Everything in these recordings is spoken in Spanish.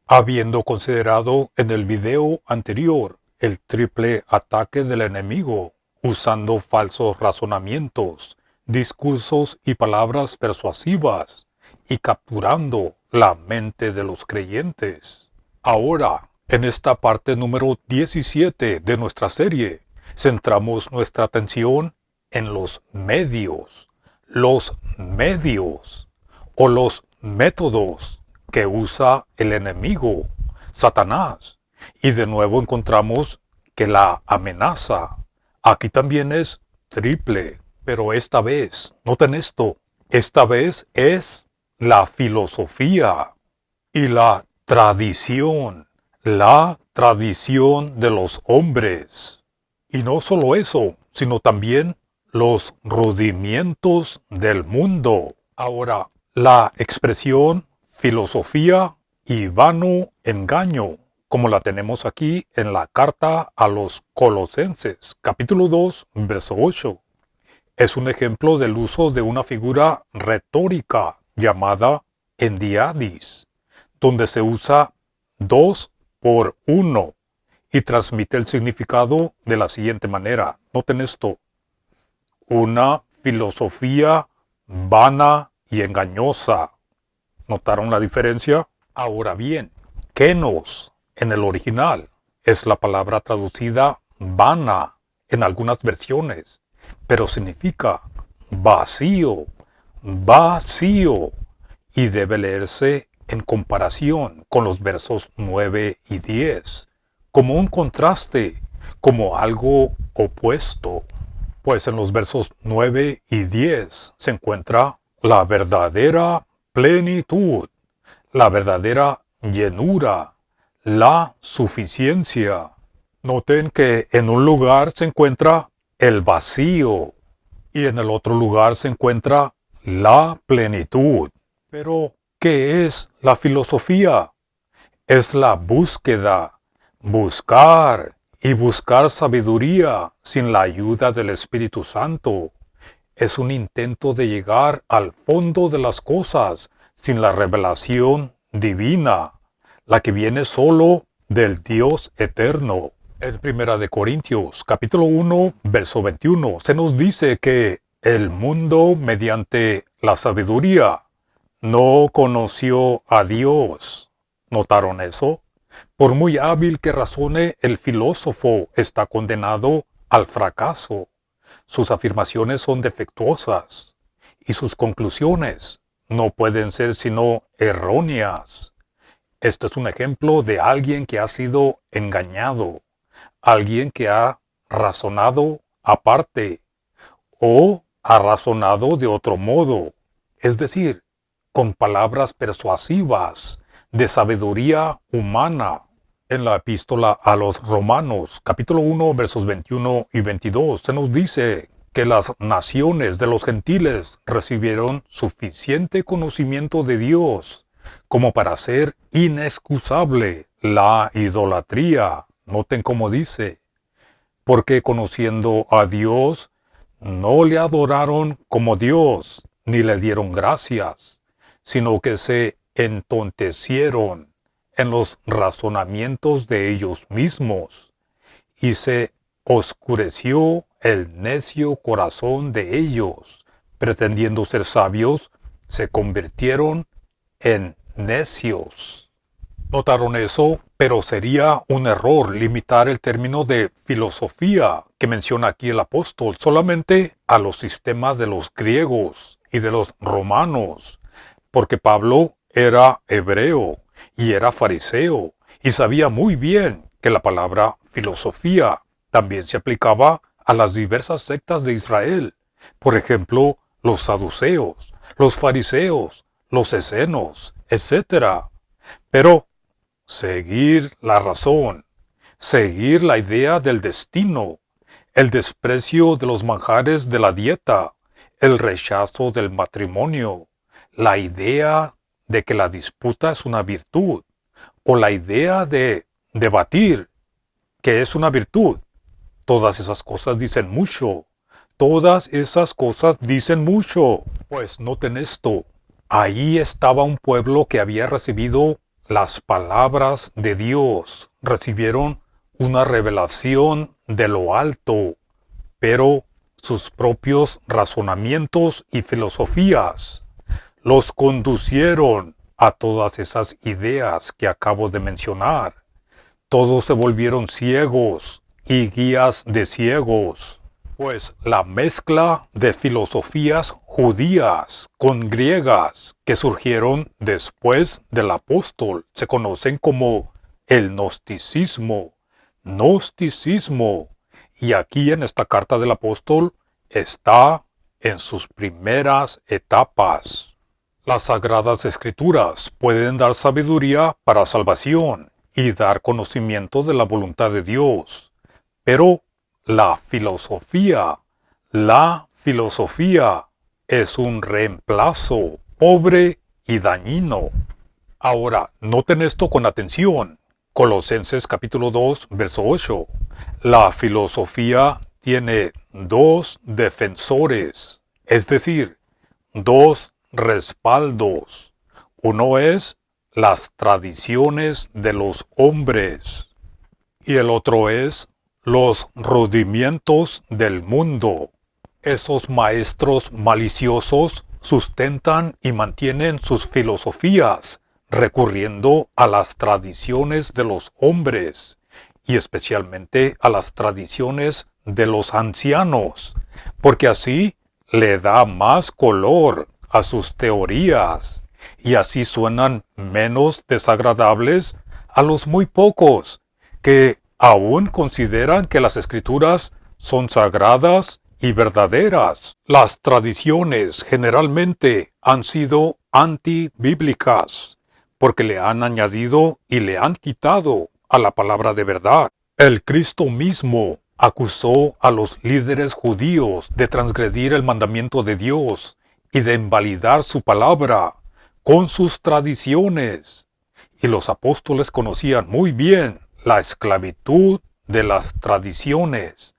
Habiendo considerado en el video anterior el triple ataque del enemigo, usando falsos razonamientos, discursos y palabras persuasivas, y capturando la mente de los creyentes. Ahora, en esta parte número 17 de nuestra serie, centramos nuestra atención en los medios o los métodos que usa el enemigo, Satanás. Y de nuevo encontramos que la amenaza aquí también es triple, pero esta vez, noten esto, esta vez es la filosofía y la tradición de los hombres. Y no solo eso, sino también los rudimientos del mundo. Ahora, la expresión filosofía y vano engaño, como la tenemos aquí en la carta a los Colosenses, capítulo 2, verso 8, es un ejemplo del uso de una figura retórica llamada endiadis, donde se usa 2 por 1 y transmite el significado de la siguiente manera. Noten esto: una filosofía vana y engañosa. ¿Notaron la diferencia? Ahora bien, kenos en el original es la palabra traducida vana en algunas versiones, pero significa vacío, vacío, y debe leerse en comparación con los versos 9 y 10, como un contraste, como algo opuesto. Pues en los versos 9 y 10 se encuentra la verdadera plenitud, la verdadera llenura, la suficiencia. Noten que en un lugar se encuentra el vacío y en el otro lugar se encuentra la plenitud. Pero, ¿qué es la filosofía? Es la búsqueda, buscar y buscar sabiduría sin la ayuda del Espíritu Santo. Es un intento de llegar al fondo de las cosas sin la revelación divina, la que viene solo del Dios eterno. En 1 Corintios, capítulo 1, verso 21, se nos dice que el mundo, mediante la sabiduría, no conoció a Dios. ¿Notaron eso? Por muy hábil que razone, el filósofo está condenado al fracaso. Sus afirmaciones son defectuosas y sus conclusiones no pueden ser sino erróneas. Este es un ejemplo de alguien que ha sido engañado, alguien que ha razonado aparte o ha razonado de otro modo, es decir, con palabras persuasivas de sabiduría humana. En la epístola a los Romanos, capítulo 1, versos 21 y 22, se nos dice que las naciones de los gentiles recibieron suficiente conocimiento de Dios como para hacer inexcusable la idolatría. Noten cómo dice: porque conociendo a Dios, no le adoraron como Dios, ni le dieron gracias, sino que se entontecieron en los razonamientos de ellos mismos, y se oscureció el necio corazón de ellos, pretendiendo ser sabios, se convirtieron en necios. ¿Notaron eso? Pero sería un error limitar el término de filosofía que menciona aquí el apóstol solamente a los sistemas de los griegos y de los romanos, porque Pablo era hebreo y era fariseo y sabía muy bien que la palabra filosofía también se aplicaba a las diversas sectas de Israel, por ejemplo, los saduceos, los fariseos, los escenos, etc. Pero seguir la razón, seguir la idea del destino, el desprecio de los manjares de la dieta, el rechazo del matrimonio, la idea de que la disputa es una virtud, o la idea de debatir, que es una virtud. Todas esas cosas dicen mucho. Todas esas cosas dicen mucho. Pues noten esto. Ahí estaba un pueblo que había recibido las palabras de Dios, recibieron una revelación de lo alto, pero sus propios razonamientos y filosofías los conducieron a todas esas ideas que acabo de mencionar. Todos se volvieron ciegos y guías de ciegos, pues la mezcla de filosofías judías con griegas que surgieron después del apóstol se conocen como el gnosticismo. Y aquí en esta carta del apóstol está en sus primeras etapas. Las sagradas escrituras pueden dar sabiduría para salvación y dar conocimiento de la voluntad de Dios, pero la filosofía es un reemplazo pobre y dañino. Ahora, noten esto con atención. Colosenses capítulo 2, verso 8. La filosofía tiene dos defensores, es decir, dos respaldos. Uno es las tradiciones de los hombres y el otro es los rudimientos del mundo. Esos maestros maliciosos sustentan y mantienen sus filosofías recurriendo a las tradiciones de los hombres y especialmente a las tradiciones de los ancianos, porque así le da más color a sus teorías y así suenan menos desagradables a los muy pocos que aún consideran que las escrituras son sagradas y verdaderas. Las tradiciones generalmente han sido antibíblicas porque le han añadido y le han quitado a la palabra de verdad. El Cristo mismo acusó a los líderes judíos de transgredir el mandamiento de Dios y de invalidar su palabra con sus tradiciones. Y los apóstoles conocían muy bien la esclavitud de las tradiciones.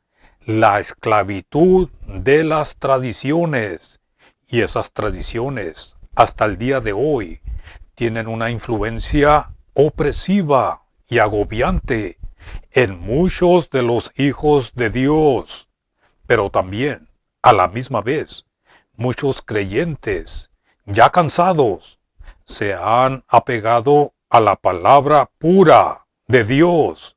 La esclavitud de las tradiciones. Y esas tradiciones, hasta el día de hoy, tienen una influencia opresiva y agobiante en muchos de los hijos de Dios, pero también, a la misma vez, muchos creyentes, ya cansados, se han apegado a la palabra pura de Dios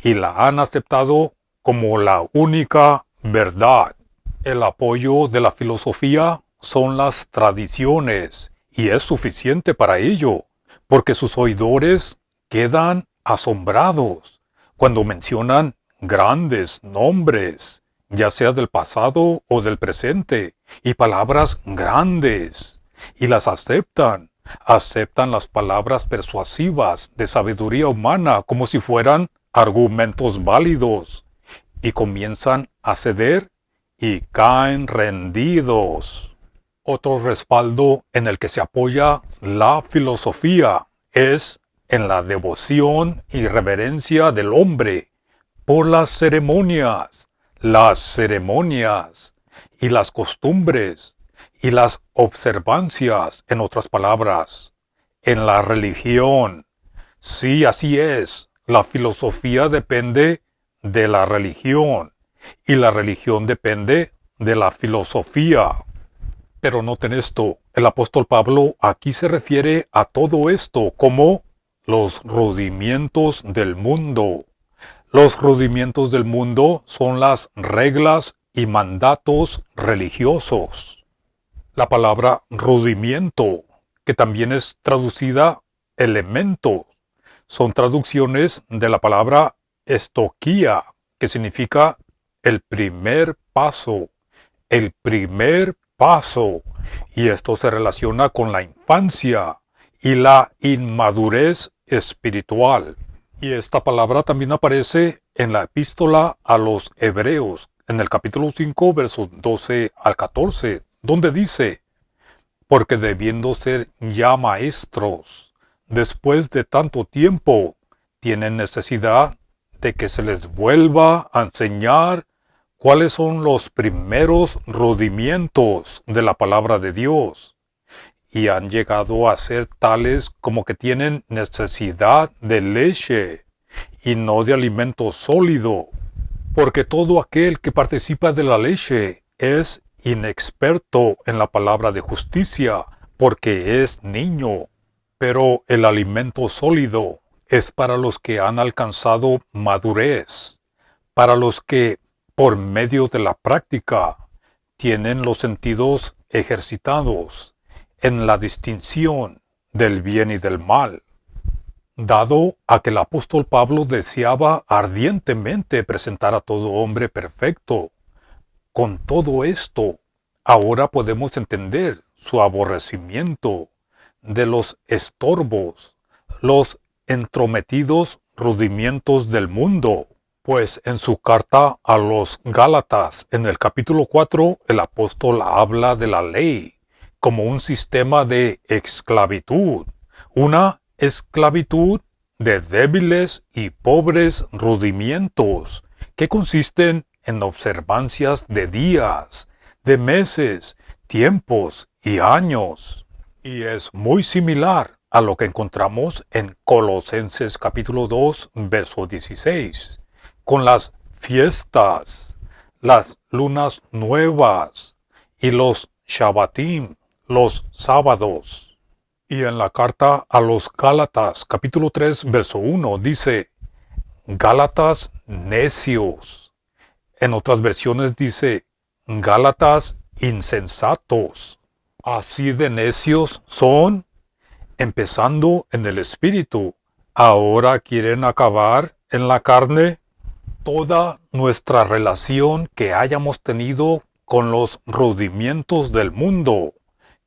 y la han aceptado como la única verdad. El apoyo de la filosofía son las tradiciones y es suficiente para ello, porque sus oidores quedan asombrados cuando mencionan grandes nombres, ya sea del pasado o del presente, y palabras grandes, y las aceptan las palabras persuasivas de sabiduría humana como si fueran argumentos válidos, y comienzan a ceder y caen rendidos. Otro respaldo en el que se apoya la filosofía es en la devoción y reverencia del hombre por las ceremonias y las costumbres y las observancias, en otras palabras, en la religión. Sí, así es, la filosofía depende de la religión y la religión depende de la filosofía. Pero noten esto, el apóstol Pablo aquí se refiere a todo esto como los rudimientos del mundo. Los rudimientos del mundo son las reglas y mandatos religiosos. La palabra rudimiento, que también es traducida elemento, son traducciones de la palabra estoquía, que significa el primer paso, y esto se relaciona con la infancia y la inmadurez espiritual. Y esta palabra también aparece en la epístola a los Hebreos, en el capítulo 5, versos 12 al 14, donde dice: porque debiendo ser ya maestros, después de tanto tiempo, tienen necesidad de que se les vuelva a enseñar cuáles son los primeros rudimientos de la palabra de Dios. y han llegado a ser tales como que tienen necesidad de leche y no de alimento sólido, porque todo aquel que participa de la leche es inexperto en la palabra de justicia, porque es niño. Pero el alimento sólido es para los que han alcanzado madurez, para los que, por medio de la práctica, tienen los sentidos ejercitados en la distinción del bien y del mal. Dado a que el apóstol Pablo deseaba ardientemente presentar a todo hombre perfecto, con todo esto, ahora podemos entender su aborrecimiento de los estorbos, los entrometidos rudimientos del mundo. Pues en su carta a los Gálatas, en el capítulo 4, el apóstol habla de la ley como un sistema de esclavitud, una esclavitud de débiles y pobres rudimientos que consisten en observancias de días, de meses, tiempos y años. Y es muy similar a lo que encontramos en Colosenses capítulo 2, verso 16, con las fiestas, las lunas nuevas y los Shabbatim, los sábados. Y en la carta a los Gálatas capítulo 3, verso 1 dice, Gálatas necios. En otras versiones dice, Gálatas insensatos. Así de necios son, empezando en el espíritu, ahora quieren acabar en la carne. Toda nuestra relación que hayamos tenido con los rudimientos del mundo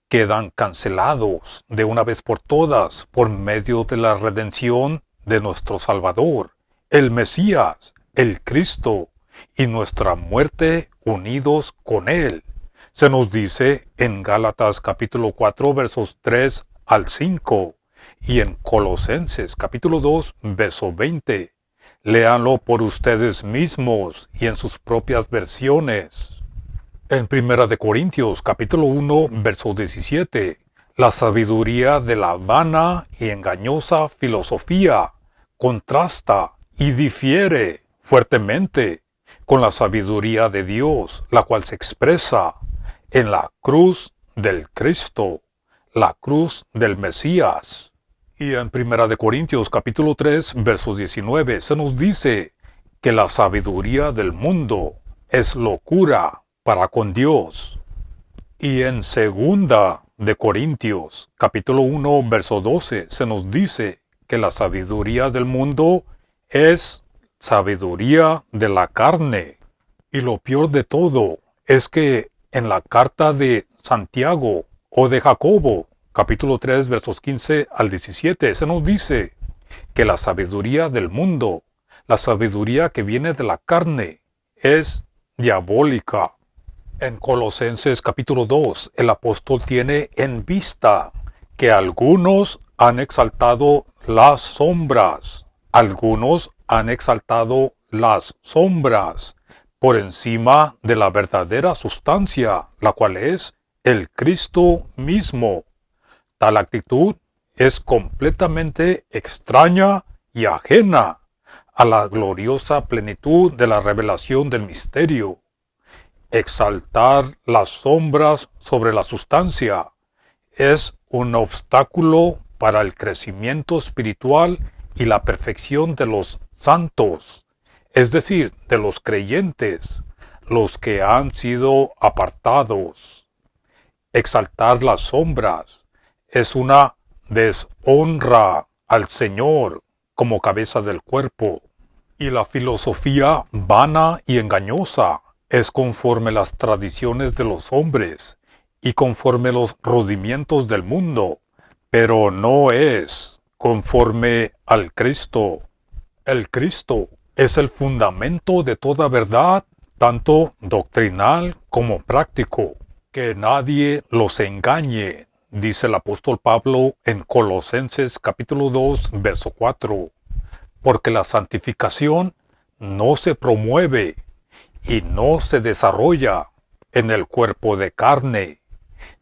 quedan cancelados de una vez por todas por medio de la redención de nuestro Salvador, el Mesías, el Cristo, y nuestra muerte unidos con Él. Se nos dice en Gálatas capítulo 4 versos 3 al 5 y en Colosenses capítulo 2 verso 20. Léanlo por ustedes mismos y en sus propias versiones. En Primera de Corintios capítulo 1 verso 17, la sabiduría de la vana y engañosa filosofía contrasta y difiere fuertemente con la sabiduría de Dios, la cual se expresa en la cruz del Cristo, la cruz del Mesías. Y en Primera de Corintios capítulo 3 versos 19 se nos dice que la sabiduría del mundo es locura para con Dios. Y en Segunda de Corintios capítulo 1 verso 12 se nos dice que la sabiduría del mundo es sabiduría de la carne. Y lo peor de todo es que en la carta de Santiago o de Jacobo capítulo 3 versos 15 al 17 se nos dice que la sabiduría del mundo, la sabiduría que viene de la carne, es diabólica. En Colosenses capítulo 2 el apóstol tiene en vista que algunos han exaltado las sombras, algunos han exaltado las sombras por encima de la verdadera sustancia, la cual es el Cristo mismo. Tal actitud es completamente extraña y ajena a la gloriosa plenitud de la revelación del misterio. Exaltar las sombras sobre la sustancia es un obstáculo para el crecimiento espiritual y la perfección de los santos, es decir, de los creyentes, los que han sido apartados. Exaltar las sombras es una deshonra al Señor como cabeza del cuerpo. Y la filosofía vana y engañosa es conforme las tradiciones de los hombres y conforme los rudimientos del mundo, pero no es conforme al Cristo. El Cristo es el fundamento de toda verdad, tanto doctrinal como práctico. Que nadie los engañe, dice el apóstol Pablo en Colosenses capítulo 2, verso 4, porque la santificación no se promueve y no se desarrolla en el cuerpo de carne,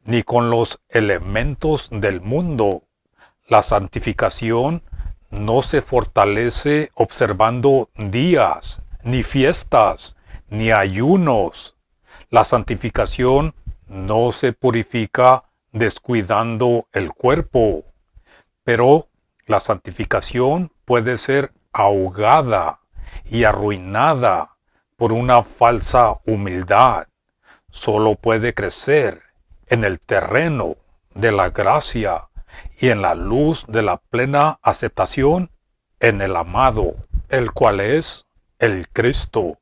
ni con los elementos del mundo. La santificación no se fortalece observando días, ni fiestas, ni ayunos. La santificación no se purifica descuidando el cuerpo, pero la santificación puede ser ahogada y arruinada por una falsa humildad. Solo puede crecer en el terreno de la gracia y en la luz de la plena aceptación en el amado, el cual es el Cristo.